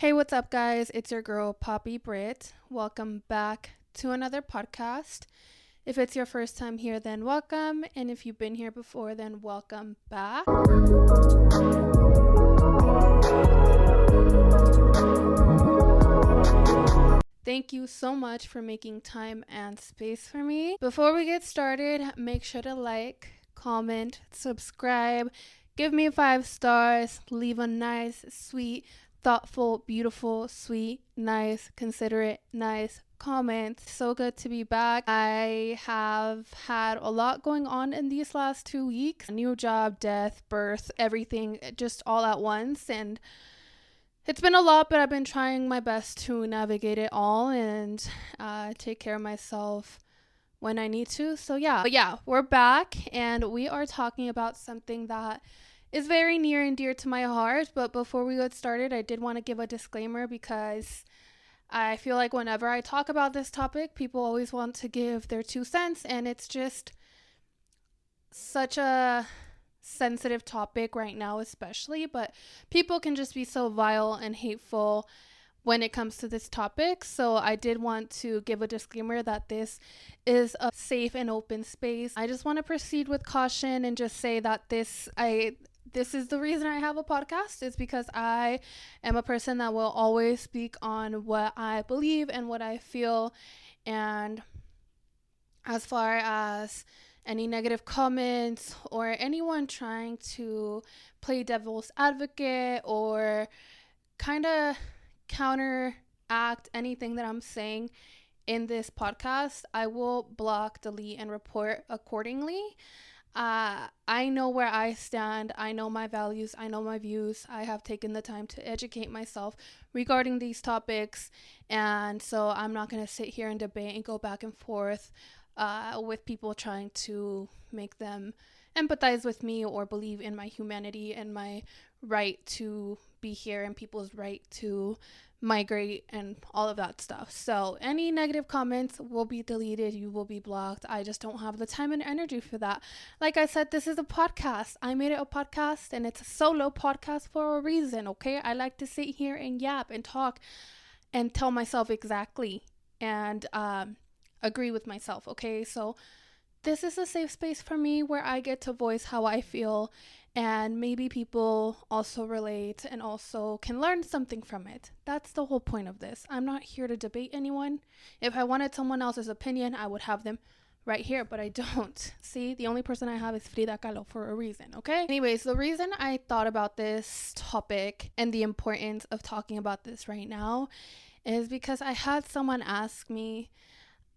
Hey, what's up, guys? It's your girl, Poppy Britt. Welcome back to another podcast. If it's your first time here, then welcome. And if you've been here before, then welcome back. Thank you so much for making time and space for me. Before we get started, make sure to like, comment, subscribe, give me 5 stars, leave a nice, sweet, thoughtful, beautiful, sweet, nice, considerate, nice comment. So good to be back. I have had a lot going on in these last 2 weeks. New job, death, birth, everything just all at once, and it's been a lot, but I've been trying my best to navigate it all and take care of myself when I need to. So yeah, we're back and we are talking about something that is very near and dear to my heart. But before we get started, I did want to give a disclaimer because I feel like whenever I talk about this topic, people always want to give their 2 cents, and it's just such a sensitive topic right now, especially, but people can just be so vile and hateful when it comes to this topic. So I did want to give a disclaimer that this is a safe and open space. I just want to proceed with caution and just say that this is the reason I have a podcast, is because I am a person that will always speak on what I believe and what I feel. And as far as any negative comments or anyone trying to play devil's advocate or kind of counteract anything that I'm saying in this podcast, I will block, delete, and report accordingly. I know where I stand. I know my values. I know my views. I have taken the time to educate myself regarding these topics. And so I'm not going to sit here and debate and go back and forth with people trying to make them empathize with me or believe in my humanity and my right to be here and people's right to migrate and all of that stuff. So any negative comments will be deleted. You will be blocked. I just don't have the time and energy for that. Like I said, this is a podcast. I made it a podcast, and it's a solo podcast for a reason, okay? I like to sit here and yap and talk and tell myself exactly and agree with myself, okay? So this is a safe space for me where I get to voice how I feel, and maybe people also relate and also can learn something from it. That's the whole point of this. I'm not here to debate anyone. If I wanted someone else's opinion, I would have them right here, but I don't. See, the only person I have is Frida Kahlo for a reason, okay? Anyways, the reason I thought about this topic and the importance of talking about this right now is because I had someone ask me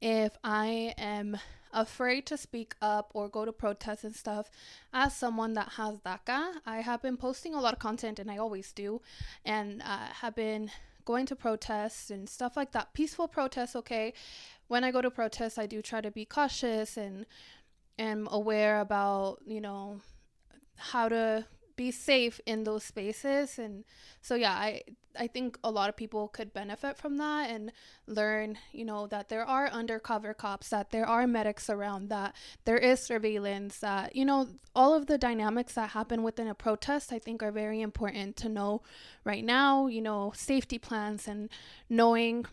if I am afraid to speak up or go to protests and stuff as someone that has DACA. I have been posting a lot of content, and I always do, and have been going to protests and stuff like that. Peaceful protests, okay? When I go to protests, I do try to be cautious and am aware about, how to be safe in those spaces. And so I think a lot of people could benefit from that and learn, that there are undercover cops, that there are medics around, that there is surveillance, that, all of the dynamics that happen within a protest, I think are very important to know right now. Safety plans and knowing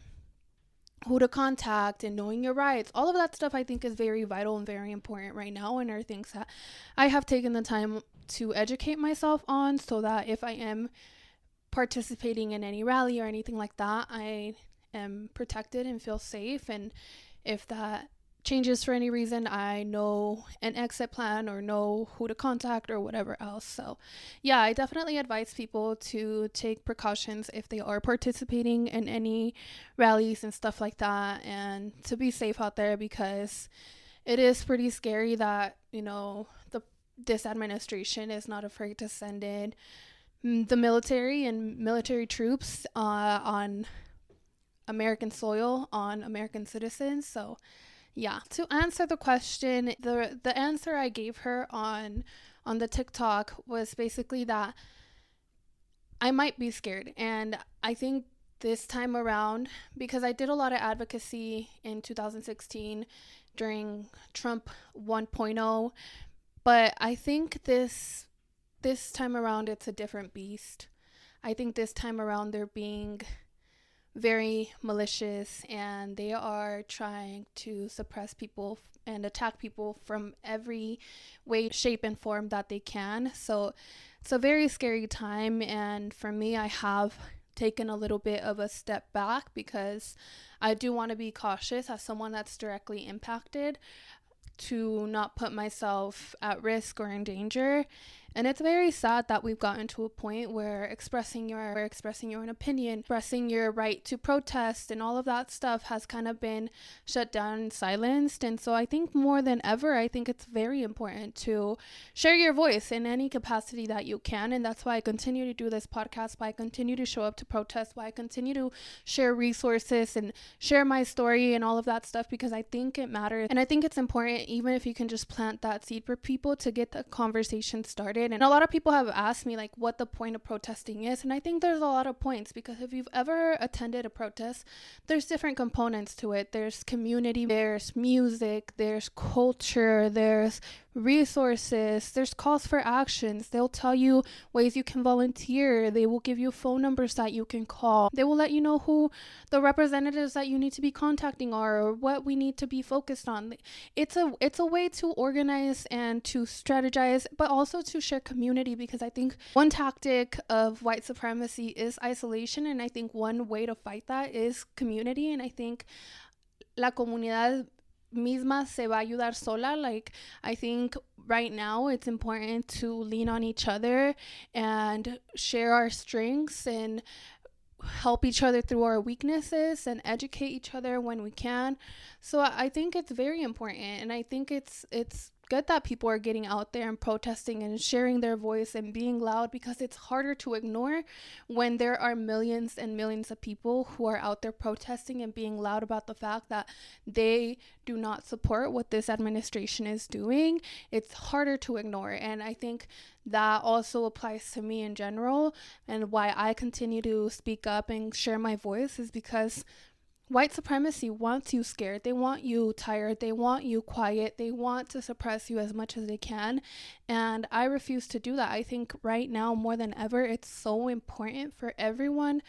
who to contact and knowing your rights. All of that stuff I think is very vital and very important right now, and are things that I have taken the time to educate myself on, so that if I am participating in any rally or anything like that, I am protected and feel safe. And if that changes for any reason, I know an exit plan or know who to contact or whatever else. So yeah, I definitely advise people to take precautions if they are participating in any rallies and stuff like that, and to be safe out there, because it is pretty scary that, this administration is not afraid to send in the military and military troops on American soil, on American citizens. So yeah, to answer the question, the answer I gave her on the TikTok was basically that I might be scared. And I think this time around, because I did a lot of advocacy in 2016 during Trump 1.0, but I think this time around it's a different beast. I think this time around they're being very malicious, and they are trying to suppress people and attack people from every way, shape, and form that they can. So it's a very scary time, and for me, I have taken a little bit of a step back because I do want to be cautious as someone that's directly impacted, to not put myself at risk or in danger. And it's very sad that we've gotten to a point where expressing your own opinion, expressing your right to protest and all of that stuff has kind of been shut down and silenced. And so I think more than ever, I think it's very important to share your voice in any capacity that you can. And that's why I continue to do this podcast, why I continue to show up to protest, why I continue to share resources and share my story and all of that stuff, because I think it matters. And I think it's important, even if you can just plant that seed for people to get the conversation started. And a lot of people have asked me like what the point of protesting is, and I think there's a lot of points, because if you've ever attended a protest, there's different components to it. There's community, there's music, there's culture, there's resources, there's calls for actions. They'll tell you ways you can volunteer. They will give you phone numbers that you can call. They will let you know who the representatives that you need to be contacting are, or what we need to be focused on. It's a way to organize and to strategize, but also to share community, because I think one tactic of white supremacy is isolation, and I think one way to fight that is community. And I think la comunidad misma se va a ayudar sola. Like, I think right now it's important to lean on each other and share our strengths and help each other through our weaknesses and educate each other when we can. So I think it's very important, and I think it's good that people are getting out there and protesting and sharing their voice and being loud, because it's harder to ignore when there are millions and millions of people who are out there protesting and being loud about the fact that they do not support what this administration is doing. It's harder to ignore, and I think that also applies to me in general. And why I continue to speak up and share my voice is because white supremacy wants you scared. They want you tired. They want you quiet. They want to suppress you as much as they can. And I refuse to do that. I think right now, more than ever, it's so important for everyone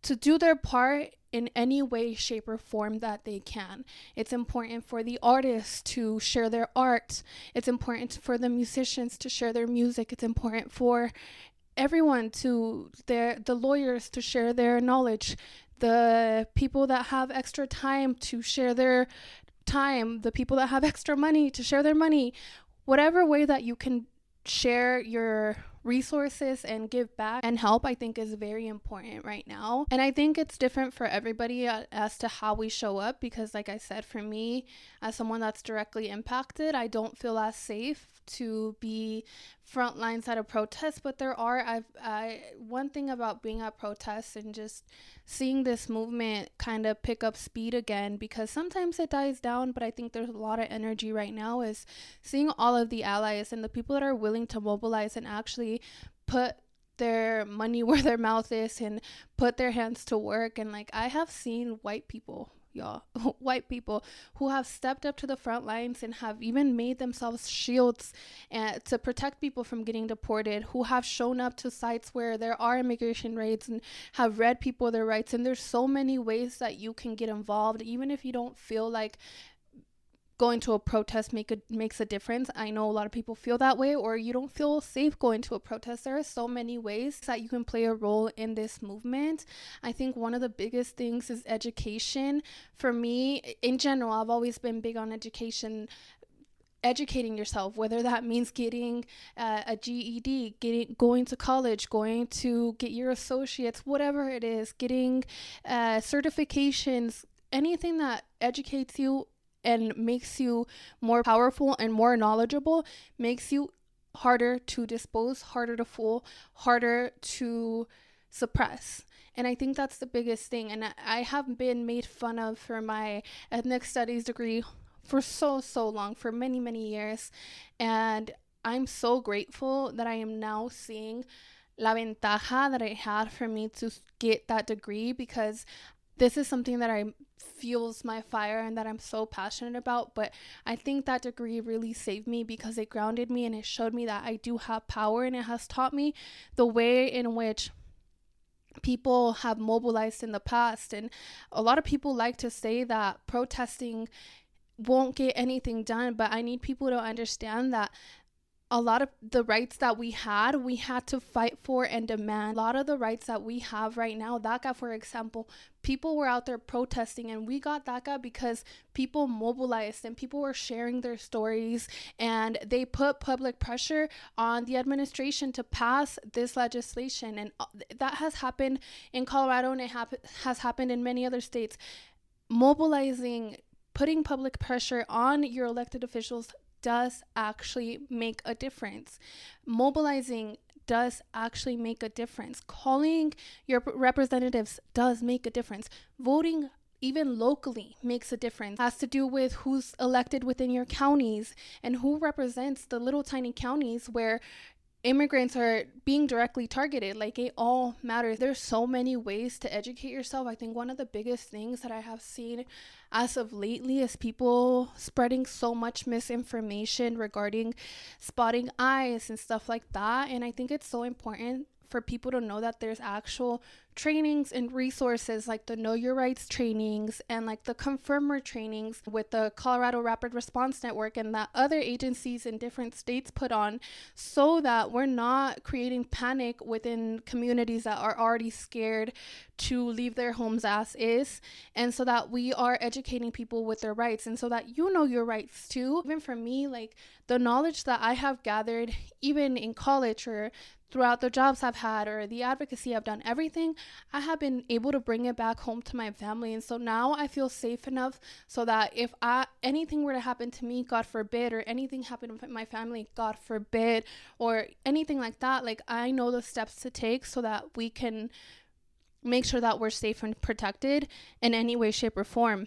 to do their part in any way, shape, or form that they can. It's important for the artists to share their art. It's important for the musicians to share their music. It's important for everyone the lawyers to share their knowledge, the people that have extra time to share their time, the people that have extra money to share their money. Whatever way that you can share your resources and give back and help, I think is very important right now. And I think it's different for everybody as to how we show up, because like I said, for me, as someone that's directly impacted, I don't feel as safe to be front lines at a protest. But there are one thing about being at protests and just seeing this movement kind of pick up speed again, because sometimes it dies down, but I think there's a lot of energy right now, is seeing all of the allies and the people that are willing to mobilize and actually put their money where their mouth is and put their hands to work. And like, I have seen white people who have stepped up to the front lines and have even made themselves shields to protect people from getting deported, who have shown up to sites where there are immigration raids and have read people their rights. And there's so many ways that you can get involved, even if you don't feel like going to a protest makes a difference. I know a lot of people feel that way, or you don't feel safe going to a protest. There are so many ways that you can play a role in this movement. I think one of the biggest things is education. For me, in general, I've always been big on education. Educating yourself, whether that means getting a GED, going to college, going to get your associates, whatever it is, getting certifications, anything that educates you and makes you more powerful and more knowledgeable, makes you harder to dispose, harder to fool, harder to suppress. And I think that's the biggest thing. And I have been made fun of for my ethnic studies degree for so long, for many years. And I'm so grateful that I am now seeing la ventaja that it had for me to get that degree, because this is something that fuels my fire and that I'm so passionate about. But I think that degree really saved me, because it grounded me and it showed me that I do have power, and it has taught me the way in which people have mobilized in the past. And a lot of people like to say that protesting won't get anything done, but I need people to understand that a lot of the rights that we had to fight for and demand. A lot of the rights that we have right now, DACA, for example, people were out there protesting, and we got DACA because people mobilized and people were sharing their stories, and they put public pressure on the administration to pass this legislation. And that has happened in Colorado, and it has happened in many other states. Mobilizing, putting public pressure on your elected officials does actually make a difference. Mobilizing does actually make a difference. Calling your representatives does make a difference. Voting even locally makes a difference. It has to do with who's elected within your counties and who represents the little tiny counties where immigrants are being directly targeted. Like, it all matters. There's so many ways to educate yourself. I think one of the biggest things that I have seen as of lately is people spreading so much misinformation regarding spotting eyes and stuff like that. And I think it's so important for people to know that there's actual trainings and resources like the Know Your Rights trainings and like the Confirmer trainings with the Colorado Rapid Response Network and that other agencies in different states put on, so that we're not creating panic within communities that are already scared to leave their homes as is, and so that we are educating people with their rights, and so that you know your rights too. Even for me, like the knowledge that I have gathered even in college or throughout the jobs I've had or the advocacy I've done, everything, I have been able to bring it back home to my family. And so now I feel safe enough so that if anything were to happen to me, God forbid, or anything happened to my family, God forbid, or anything like that, like I know the steps to take so that we can make sure that we're safe and protected in any way, shape, or form.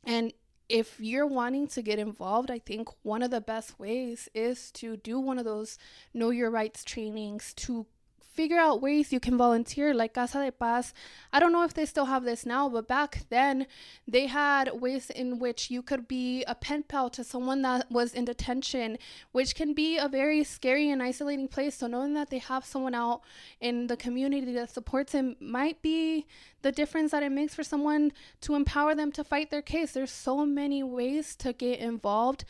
And if you're wanting to get involved, I think one of the best ways is to do one of those Know Your Rights trainings, to figure out ways you can volunteer, like Casa de Paz. I don't know if they still have this now, but back then they had ways in which you could be a pen pal to someone that was in detention, which can be a very scary and isolating place. So knowing that they have someone out in the community that supports him might be the difference that it makes for someone to empower them to fight their case. There's so many ways to get involved.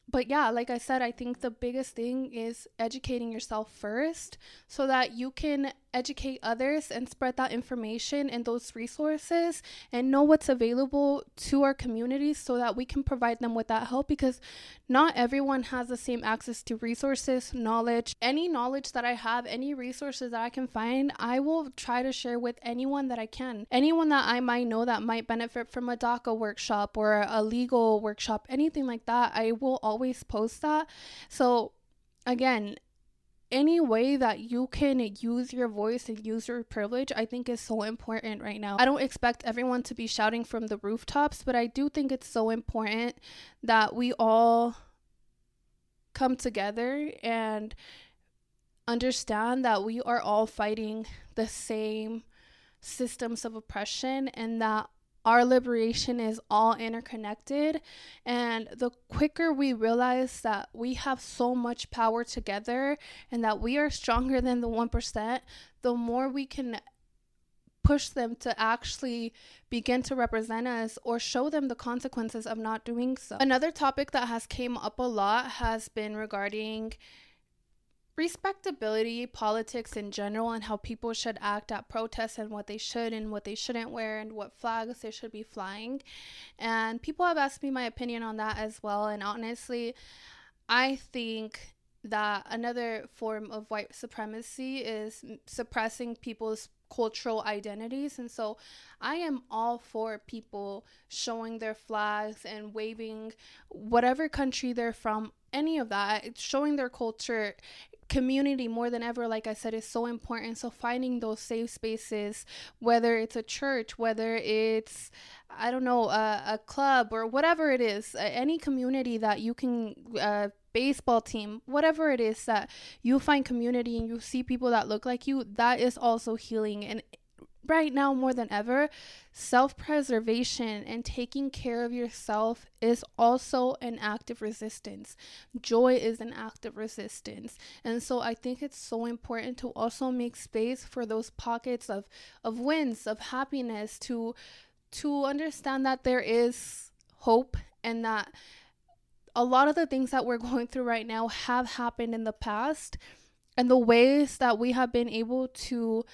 But yeah, like I said, I think the biggest thing is educating yourself first so that you can educate others and spread that information and those resources and know what's available to our communities so that we can provide them with that help, because not everyone has the same access to resources, knowledge. Any knowledge that I have, any resources that I can find, I will try to share with anyone that I can. Anyone that I might know that might benefit from a DACA workshop or a legal workshop, anything like that, I will always post that. So again, any way that you can use your voice and use your privilege, I think is so important right now. I don't expect everyone to be shouting from the rooftops, but I do think it's so important that we all come together and understand that we are all fighting the same systems of oppression and that our liberation is all interconnected. And the quicker we realize that we have so much power together and that we are stronger than the 1%, the more we can push them to actually begin to represent us or show them the consequences of not doing so. Another topic that has came up a lot has been regarding respectability, politics in general, and how people should act at protests and what they should and what they shouldn't wear and what flags they should be flying. And people have asked me my opinion on that as well. And honestly, I think that another form of white supremacy is suppressing people's cultural identities. And so I am all for people showing their flags and waving whatever country they're from, any of that. It's showing their culture. Community, more than ever, like I said, is so important. So finding those safe spaces, whether it's a church, whether it's, I don't know, a club or whatever it is, any community that you can, baseball team, whatever it is that you find community and you see people that look like you, that is also healing. And right now more than ever, self-preservation and taking care of yourself is also an act of resistance. Joy is an act of resistance. And so I think it's so important to also make space for those pockets of wins, of happiness, to understand that there is hope, and that a lot of the things that we're going through right now have happened in the past, and the ways that we have been able to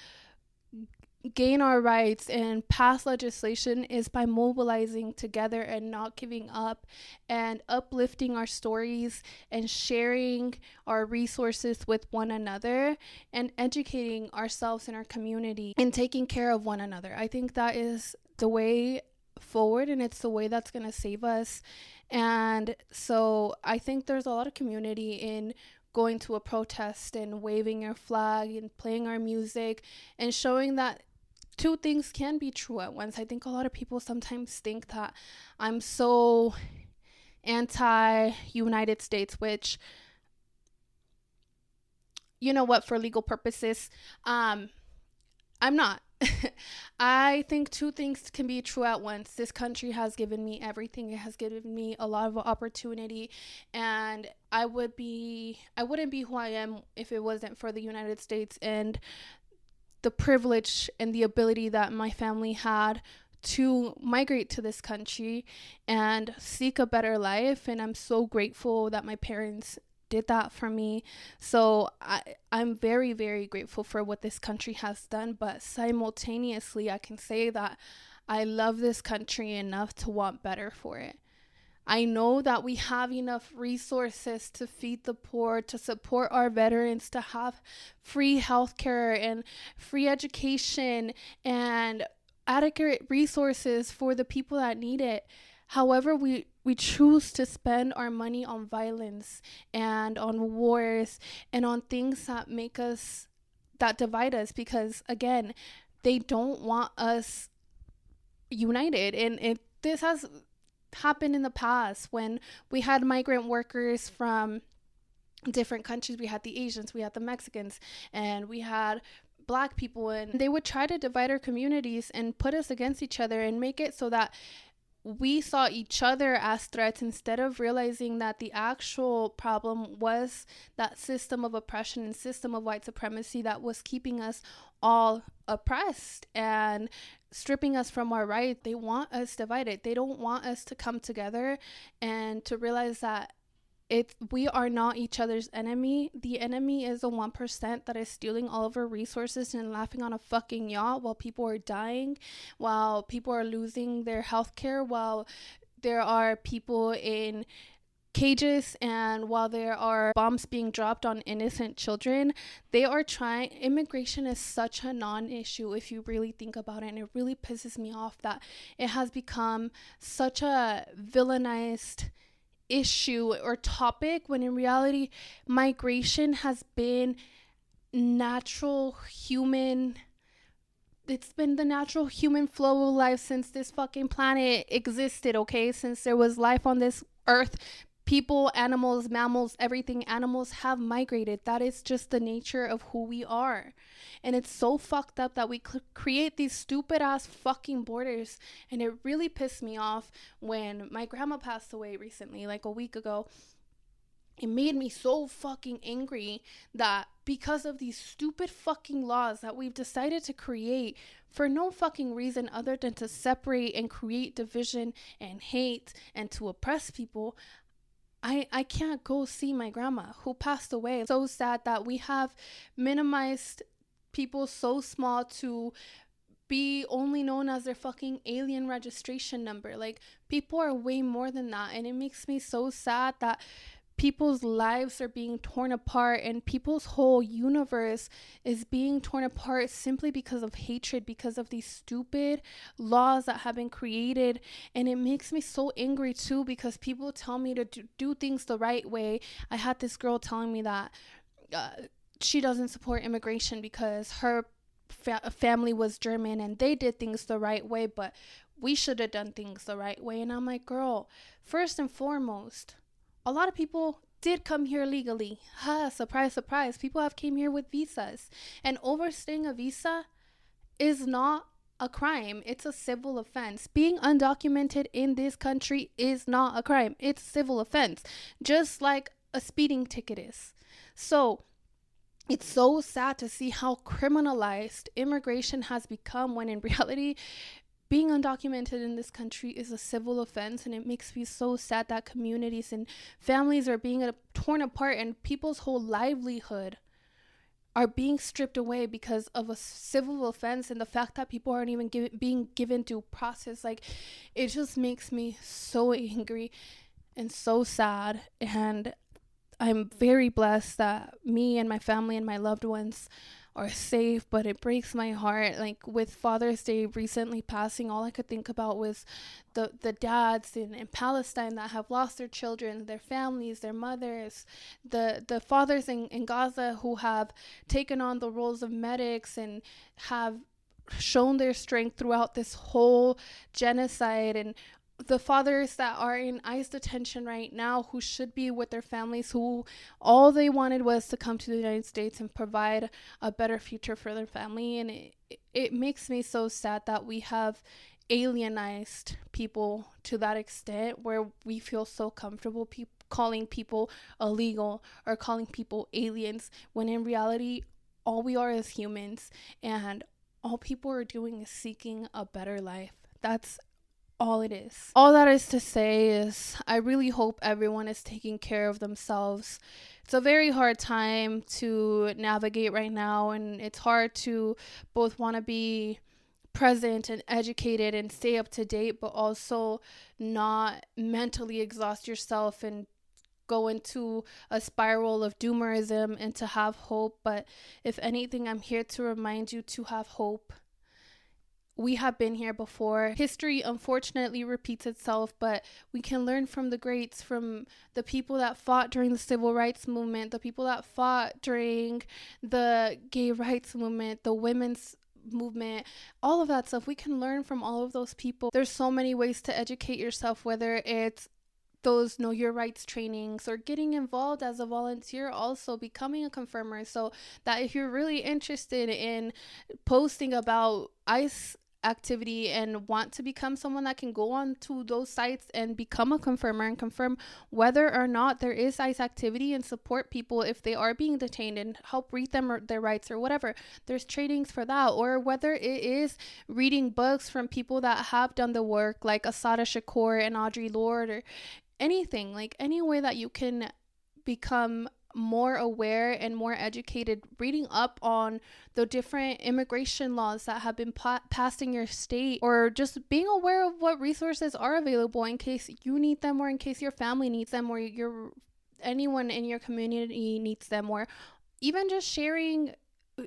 gain our rights and pass legislation is by mobilizing together and not giving up, and uplifting our stories and sharing our resources with one another, and educating ourselves and our community and taking care of one another. I think that is the way forward, and it's the way that's going to save us. And so I think there's a lot of community in going to a protest and waving your flag and playing our music and showing that two things can be true at once. I think a lot of people sometimes think that I'm so anti-United States, which, you know what, for legal purposes, I'm not. I think two things can be true at once. This country has given me everything. It has given me a lot of opportunity, and I wouldn't be who I am if it wasn't for the United States and the privilege and the ability that my family had to migrate to this country and seek a better life. And I'm so grateful that my parents did that for me. So I'm very, very grateful for what this country has done. But simultaneously, I can say that I love this country enough to want better for it. I know that we have enough resources to feed the poor, to support our veterans, to have free healthcare and free education and adequate resources for the people that need it. However, we choose to spend our money on violence and on wars and on things that divide us, because again, they don't want us united. And this has happened in the past when we had migrant workers from different countries. We had the Asians, we had the Mexicans, and we had Black people, and they would try to divide our communities and put us against each other and make it so that we saw each other as threats, instead of realizing that the actual problem was that system of oppression and system of white supremacy that was keeping us all oppressed and stripping us from our rights. They want us divided. They don't want us to come together and to realize that we are not each other's enemy. The enemy is the 1% that is stealing all of our resources and laughing on a fucking yacht while people are dying, while people are losing their health care, while there are people in cages, and while there are bombs being dropped on innocent children. Immigration is such a non-issue if you really think about it, and it really pisses me off that it has become such a villainized issue or topic, when in reality migration has been natural human. It's been the natural human flow of life since this fucking planet existed, okay? Since there was life on this earth, people, animals, mammals, everything, animals have migrated. That is just the nature of who we are. And it's so fucked up that we create these stupid ass fucking borders. And it really pissed me off when my grandma passed away recently, like a week ago. It made me so fucking angry that because of these stupid fucking laws that we've decided to create for no fucking reason other than to separate and create division and hate and to oppress people, I can't go see my grandma who passed away. It's so sad that we have minimized people so small to be only known as their fucking alien registration number. Like, people are way more than that, and it makes me so sad that people's lives are being torn apart and people's whole universe is being torn apart simply because of hatred, because of these stupid laws that have been created. And it makes me so angry too, because people tell me to do things the right way. I had this girl telling me that she doesn't support immigration because her family was German and they did things the right way, but we should have done things the right way. And I'm like, girl, first and foremost, a lot of people did come here legally. Surprise, surprise. People have came here with visas. And overstaying a visa is not a crime. It's a civil offense. Being undocumented in this country is not a crime. It's a civil offense, just like a speeding ticket is. So it's so sad to see how criminalized immigration has become, when in reality, being undocumented in this country is a civil offense. And it makes me so sad that communities and families are being torn apart, and people's whole livelihood are being stripped away because of a civil offense, and the fact that people aren't even being given due process. Like, it just makes me so angry and so sad. And I'm very blessed that me and my family and my loved ones are safe, but it breaks my heart. Like, with Father's Day recently passing, all I could think about was the dads in Palestine that have lost their children, their families, their mothers, the fathers in Gaza who have taken on the roles of medics and have shown their strength throughout this whole genocide, and the fathers that are in ICE detention right now, who should be with their families, who all they wanted was to come to the United States and provide a better future for their family. And it makes me so sad that we have alienized people to that extent, where we feel so comfortable calling people illegal or calling people aliens, when in reality, all we are is humans, and all people are doing is seeking a better life. That's all it is. All that is to say is, I really hope everyone is taking care of themselves. It's a very hard time to navigate right now, and it's hard to both want to be present and educated and stay up to date, but also not mentally exhaust yourself and go into a spiral of doomerism, and to have hope. But if anything, I'm here to remind you to have hope. We have been here before. History unfortunately repeats itself, but we can learn from the greats, from the people that fought during the civil rights movement, the people that fought during the gay rights movement, the women's movement, all of that stuff. We can learn from all of those people. There's so many ways to educate yourself, whether it's those know your rights trainings or getting involved as a volunteer, also becoming a confirmer, so that if you're really interested in posting about ICE activity and want to become someone that can go on to those sites and become a confirmer and confirm whether or not there is ICE activity, and support people if they are being detained and help read them their rights or whatever. There's trainings for that. Or whether it is reading books from people that have done the work, like Asada Shakur and Audre Lorde, or anything, like any way that you can become more aware and more educated, reading up on the different immigration laws that have been passed in your state, or just being aware of what resources are available in case you need them, or in case your family needs them, or anyone in your community needs them, or even just sharing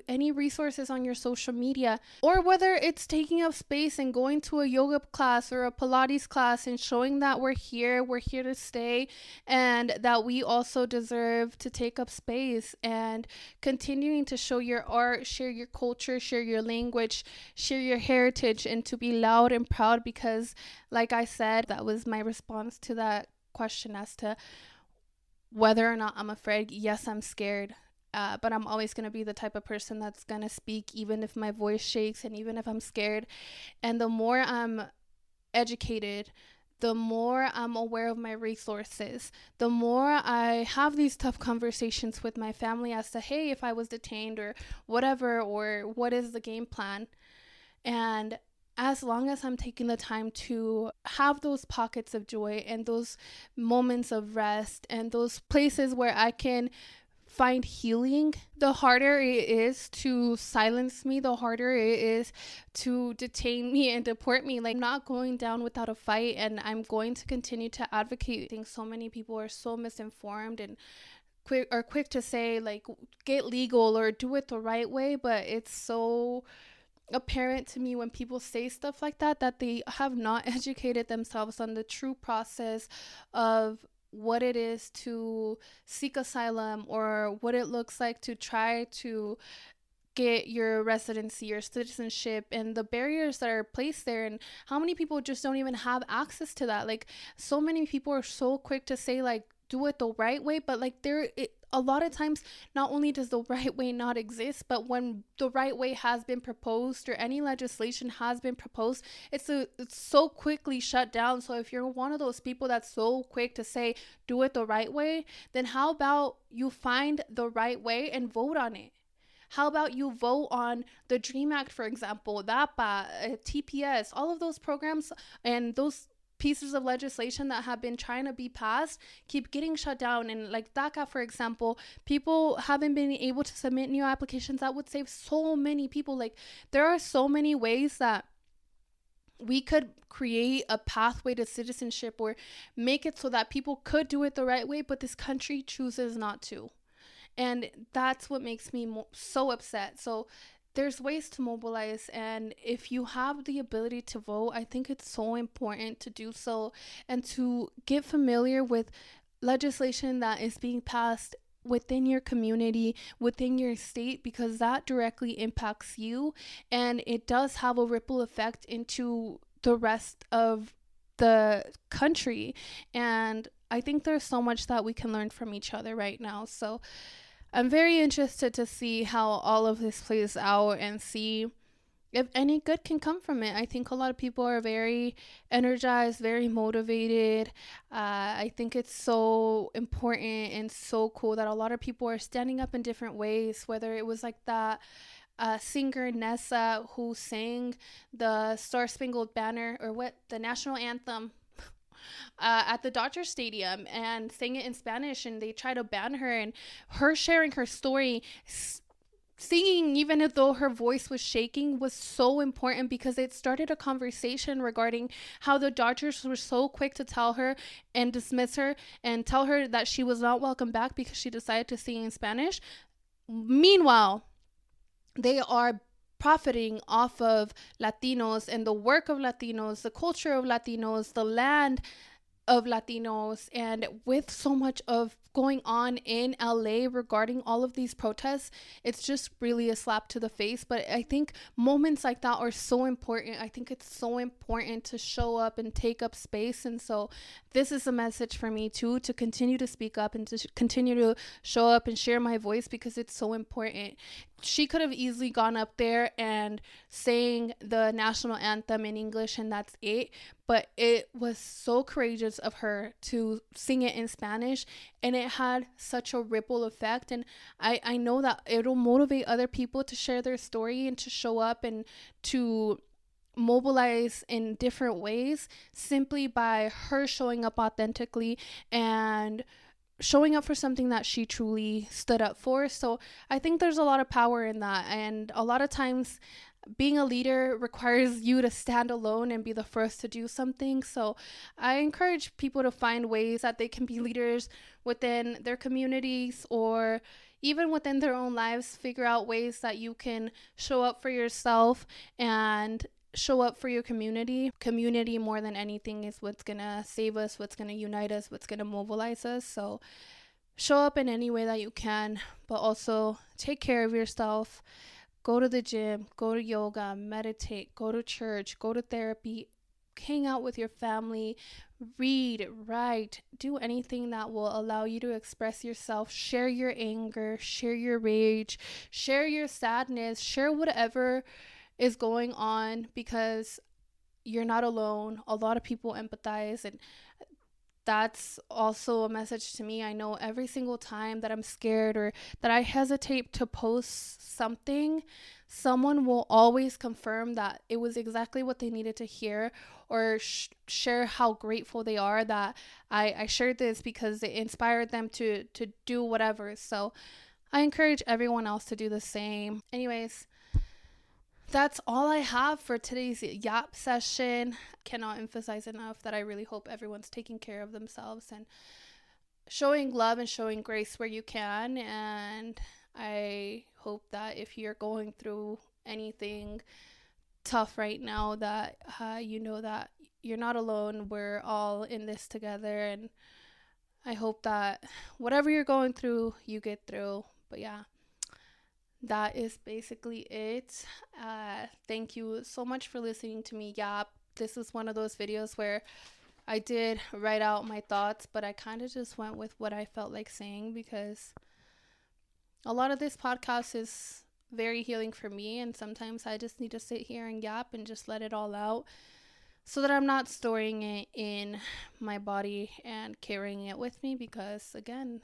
any resources on your social media. Or whether it's taking up space and going to a yoga class or a Pilates class and showing that we're here to stay, and that we also deserve to take up space, and continuing to show your art, share your culture, share your language, share your heritage, and to be loud and proud. Because like I said, that was my response to that question as to whether or not I'm afraid. Yes, I'm scared. But I'm always going to be the type of person that's going to speak, even if my voice shakes and even if I'm scared. And the more I'm educated, the more I'm aware of my resources, the more I have these tough conversations with my family as to, hey, if I was detained or whatever, or what is the game plan. And as long as I'm taking the time to have those pockets of joy and those moments of rest and those places where I can find healing, the harder it is to silence me, the harder it is to detain me and deport me. Like, I'm not going down without a fight, and I'm going to continue to advocate. I think so many people are so misinformed and quick to say, like, get legal or do it the right way, but it's so apparent to me when people say stuff like that they have not educated themselves on the true process of what it is to seek asylum, or what it looks like to try to get your residency, your citizenship, and the barriers that are placed there, and how many people just don't even have access to that. Like, so many people are so quick to say, like, do it the right way, but like a lot of times, not only does the right way not exist, but when the right way has been proposed or any legislation has been proposed, it's so quickly shut down. So if you're one of those people that's so quick to say do it the right way, then how about you find the right way and vote on it? How about you vote on the Dream Act, for example, DAPA, TPS, all of those programs and those pieces of legislation that have been trying to be passed keep getting shut down. And like DACA, for example, people haven't been able to submit new applications. That would save so many people. Like, there are so many ways that we could create a pathway to citizenship or make it so that people could do it the right way, but this country chooses not to. And that's what makes me so upset. So there's ways to mobilize, and if you have the ability to vote, I think it's so important to do so and to get familiar with legislation that is being passed within your community, within your state, because that directly impacts you, and it does have a ripple effect into the rest of the country. And I think there's so much that we can learn from each other right now. So I'm very interested to see how all of this plays out and see if any good can come from it. I think a lot of people are very energized, very motivated. I think it's so important and so cool that a lot of people are standing up in different ways, whether it was like that singer Nessa who sang the Star Spangled Banner, or the national anthem, at the Dodger Stadium, and sang it in Spanish, and they tried to ban her, and her sharing her story, singing even though her voice was shaking, was so important because it started a conversation regarding how the Dodgers were so quick to tell her and dismiss her and tell her that she was not welcome back because she decided to sing in Spanish. Meanwhile, they are profiting off of Latinos and the work of Latinos, the culture of Latinos, the land of Latinos. And with so much of going on in LA regarding all of these protests, it's just really a slap to the face. But I think moments like that are so important. I think it's so important to show up and take up space. And so this is a message for me too, to continue to speak up and to continue to show up and share my voice, because it's so important. She could have easily gone up there and sang the national anthem in English and that's it, but it was so courageous of her to sing it in Spanish, and it had such a ripple effect. And I know that it'll motivate other people to share their story and to show up and to mobilize in different ways, simply by her showing up authentically and showing up for something that she truly stood up for. So I think there's a lot of power in that. And a lot of times being a leader requires you to stand alone and be the first to do something. So I encourage people to find ways that they can be leaders within their communities or even within their own lives. Figure out ways that you can show up for yourself and show up for your community. Community, more than anything, is what's gonna save us, what's gonna unite us, what's gonna mobilize us. So show up in any way that you can, but also take care of yourself. Go to the gym, go to yoga, meditate, go to church, go to therapy, hang out with your family, read, write, do anything that will allow you to express yourself. Share your anger, share your rage, share your sadness, share whatever is going on, because you're not alone. A lot of people empathize, and that's also a message to me. I know every single time that I'm scared or that I hesitate to post something, someone will always confirm that it was exactly what they needed to hear, or share how grateful they are that I shared this because it inspired them to do whatever. So I encourage everyone else to do the same. Anyways, that's all I have for today's yap session. Cannot emphasize enough that I really hope everyone's taking care of themselves and showing love and showing grace where you can. And I hope that if you're going through anything tough right now, that you know that you're not alone. We're all in this together. And I hope that whatever you're going through, you get through. But yeah, that is basically it. Thank you so much for listening to me yap. This is one of those videos where I did write out my thoughts, but I kind of just went with what I felt like saying, because a lot of this podcast is very healing for me, and sometimes I just need to sit here and yap and just let it all out so that I'm not storing it in my body and carrying it with me, because again,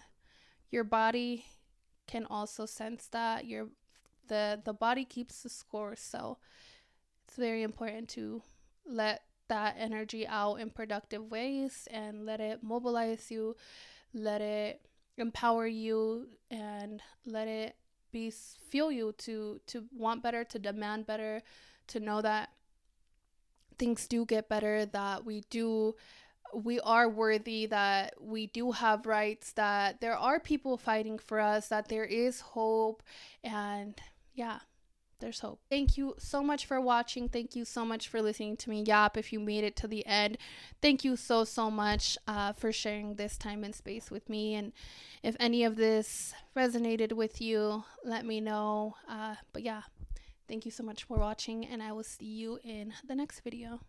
your body can also sense that. The body keeps the score, so it's very important to let that energy out in productive ways and let it mobilize you, let it empower you, and let it fuel you to want better, to demand better, to know that things do get better, that we are worthy, that we do have rights, that there are people fighting for us, that there is hope, and yeah, there's hope. Thank you so much for watching. Thank you so much for listening to me yap. If you made it to the end, thank you so much for sharing this time and space with me. And if any of this resonated with you, let me know. But yeah, thank you so much for watching, and I will see you in the next video.